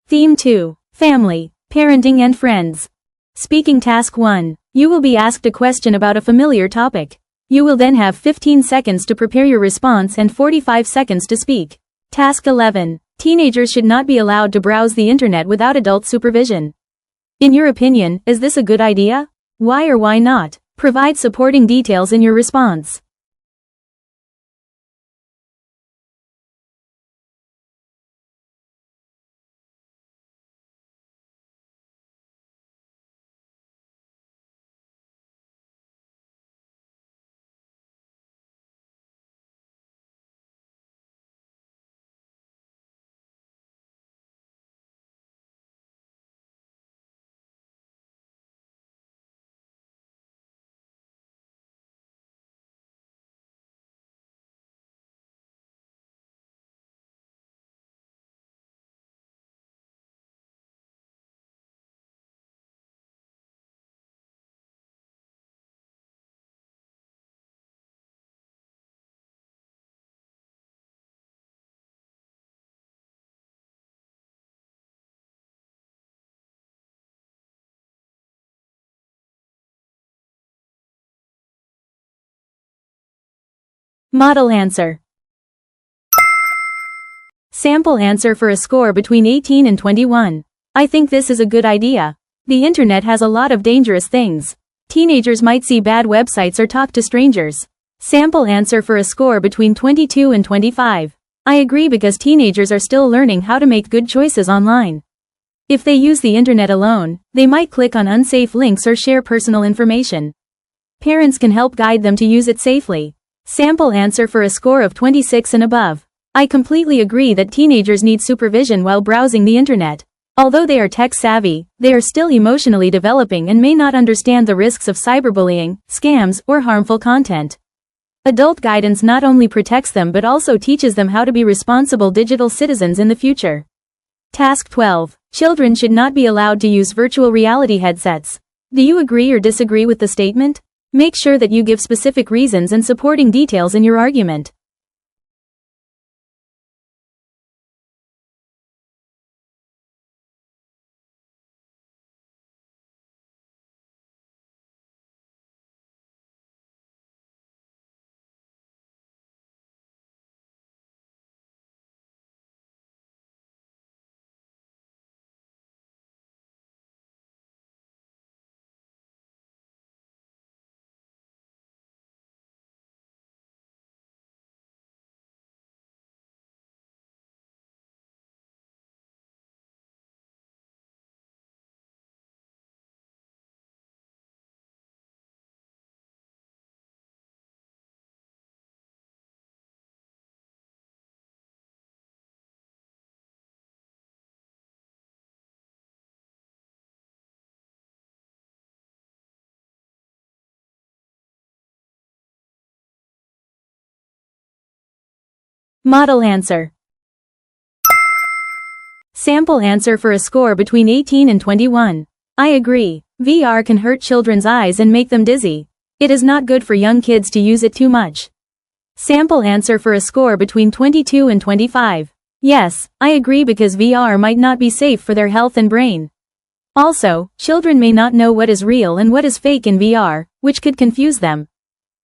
Theme 2. Family, Parenting and Friends. Speaking Task 1. You will be asked a question about a familiar topic. You will then have 15 seconds to prepare your response and 45 seconds to speak. Task 11. Teenagers should not be allowed to browse the internet without adult supervision. In your opinion, is this a good idea? Why or why not? Provide supporting details in your response. Model answer. Sample answer for a score between 18 and 21. I think this is a good idea. The internet has a lot of dangerous things. Teenagers might see bad websites or talk to strangers. Sample answer for a score between 22 and 25. I agree because teenagers are still learning how to make good choices online. If they use the internet alone, they might click on unsafe links or share personal information. Parents can help guide them to use it safely. Sample answer for a score of 26 and above. I completely agree that teenagers need supervision while browsing the internet. Although they are tech-savvy, they are still emotionally developing and may not understand the risks of cyberbullying, scams, or harmful content. Adult guidance not only protects them but also teaches them how to be responsible digital citizens in the future. Task 12. Children should not be allowed to use virtual reality headsets. Do you agree or disagree with the statement? Make sure that you give specific reasons and supporting details in your argument. Model answer. Sample answer for a score between 18 and 21. I agree. VR can hurt children's eyes and make them dizzy. It is not good for young kids to use it too much. Sample answer for a score between 22 and 25. Yes, I agree because VR might not be safe for their health and brain. Also, children may not know what is real and what is fake in VR, which could confuse them.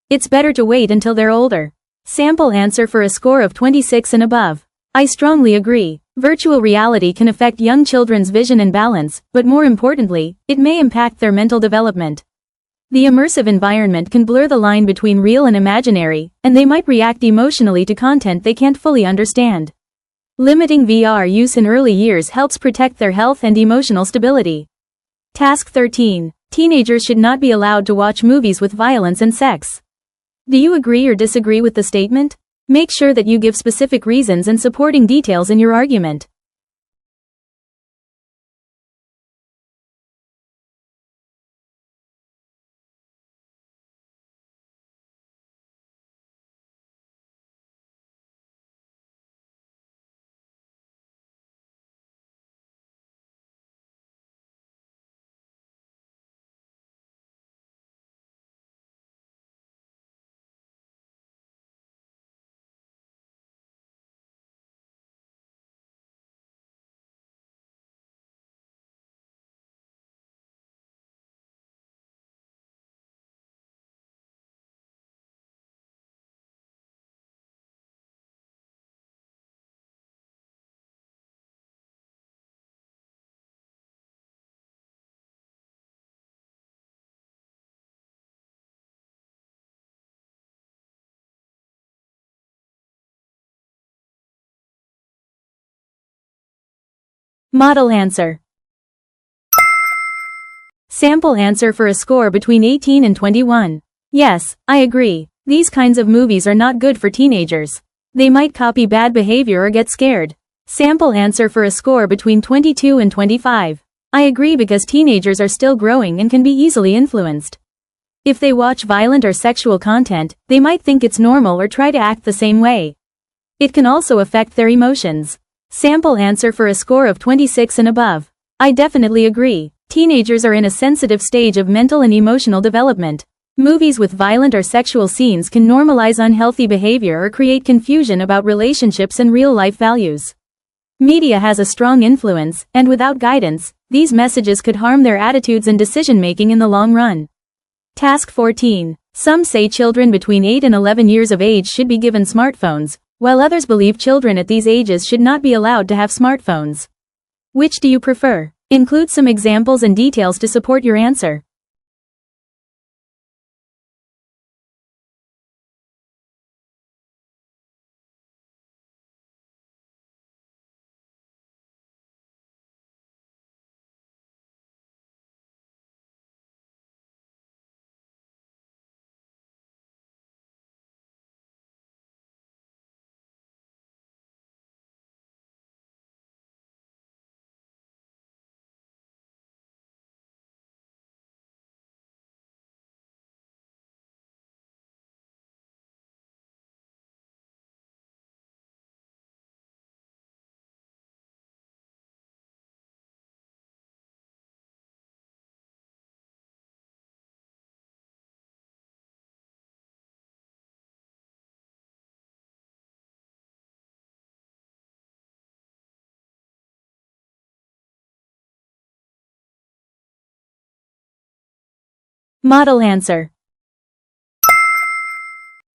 It's better to wait until they're older. Sample answer for a score of 26 and above. I strongly agree. Virtual reality can affect young children's vision and balance, but more importantly, it may impact their mental development. The immersive environment can blur the line between real and imaginary, and they might react emotionally to content they can't fully understand. Limiting VR use in early years helps protect their health and emotional stability. Task 13. Teenagers should not be allowed to watch movies with violence and sex. Do you agree or disagree with the statement? Make sure that you give specific reasons and supporting details in your argument. Model answer. Sample answer for a score between 18 and 21. Yes, I agree. These kinds of movies are not good for teenagers. They might copy bad behavior or get scared. Sample answer for a score between 22 and 25. I agree because teenagers are still growing and can be easily influenced. If they watch violent or sexual content, they might think it's normal or try to act the same way. It can also affect their emotions. Sample answer for a score of 26 and above. I definitely agree. Teenagers are in a sensitive stage of mental and emotional development. Movies with violent or sexual scenes can normalize unhealthy behavior or create confusion about relationships and real-life values. Media has a strong influence, and without guidance, these messages could harm their attitudes and decision-making in the long run. Task 14. Some say children between 8 and 11 years of age should be given smartphones, while others believe children at these ages should not be allowed to have smartphones. Which do you prefer? Include some examples and details to support your answer. Model answer.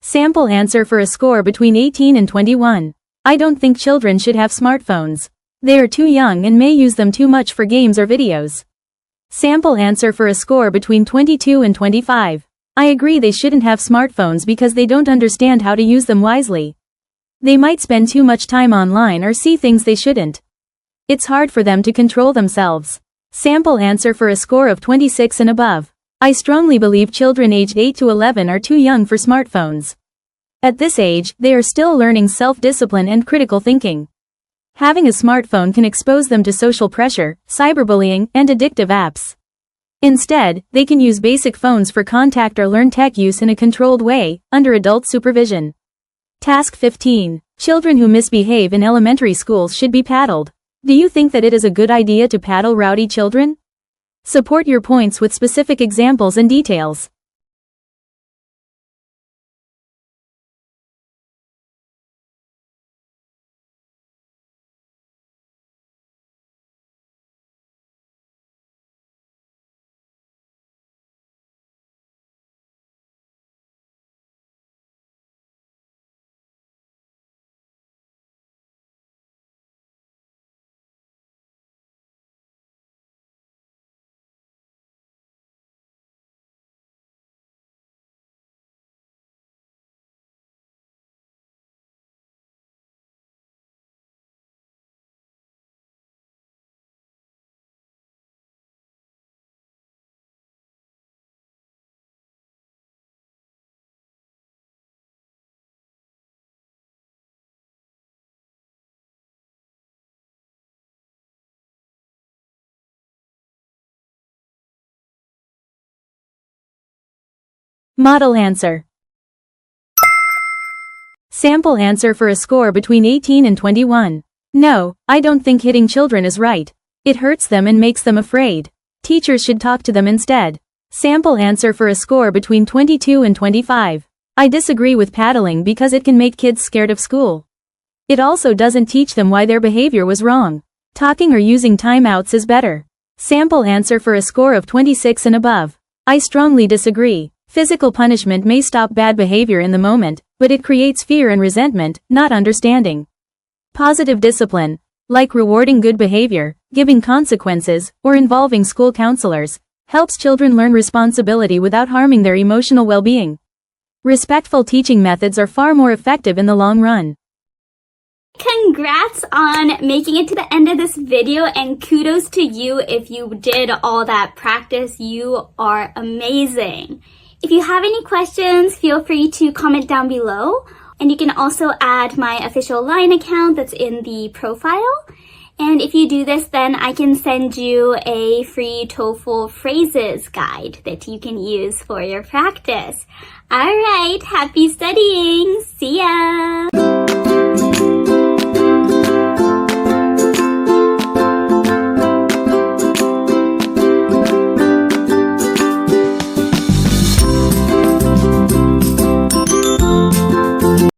Sample answer for a score between 18 and 21. I don't think children should have smartphones. They are too young and may use them too much for games or videos. Sample answer for a score between 22 and 25. I agree they shouldn't have smartphones because they don't understand how to use them wisely. They might spend too much time online or see things they shouldn't. It's hard for them to control themselves. Sample answer for a score of 26 and above. I strongly believe children aged 8 to 11 are too young for smartphones. At this age, they are still learning self-discipline and critical thinking. Having a smartphone can expose them to social pressure, cyberbullying, and addictive apps. Instead, they can use basic phones for contact or learn tech use in a controlled way, under adult supervision. Task 15. Children who misbehave in elementary schools should be paddled. Do you think that it is a good idea to paddle rowdy children? Support your points with specific examples and details. Model answer. Sample answer for a score between 18 and 21. No, I don't think hitting children is right. It hurts them and makes them afraid. Teachers should talk to them instead. Sample answer for a score between 22 and 25. I disagree with paddling because it can make kids scared of school. It also doesn't teach them why their behavior was wrong. Talking or using timeouts is better. Sample answer for a score of 26 and above. I strongly disagree. Physical punishment may stop bad behavior in the moment, but it creates fear and resentment, not understanding. Positive discipline, like rewarding good behavior, giving consequences, or involving school counselors, helps children learn responsibility without harming their emotional well-being. Respectful teaching methods are far more effective in the long run. Congrats on making it to the end of this video, and kudos to you if you did all that practice. You are amazing. If you have any questions, feel free to comment down below. And you can also add my official LINE account that's in the profile. And if you do this, then I can send you a free TOEFL phrases guide that you can use for your practice. Alright, happy studying! See ya!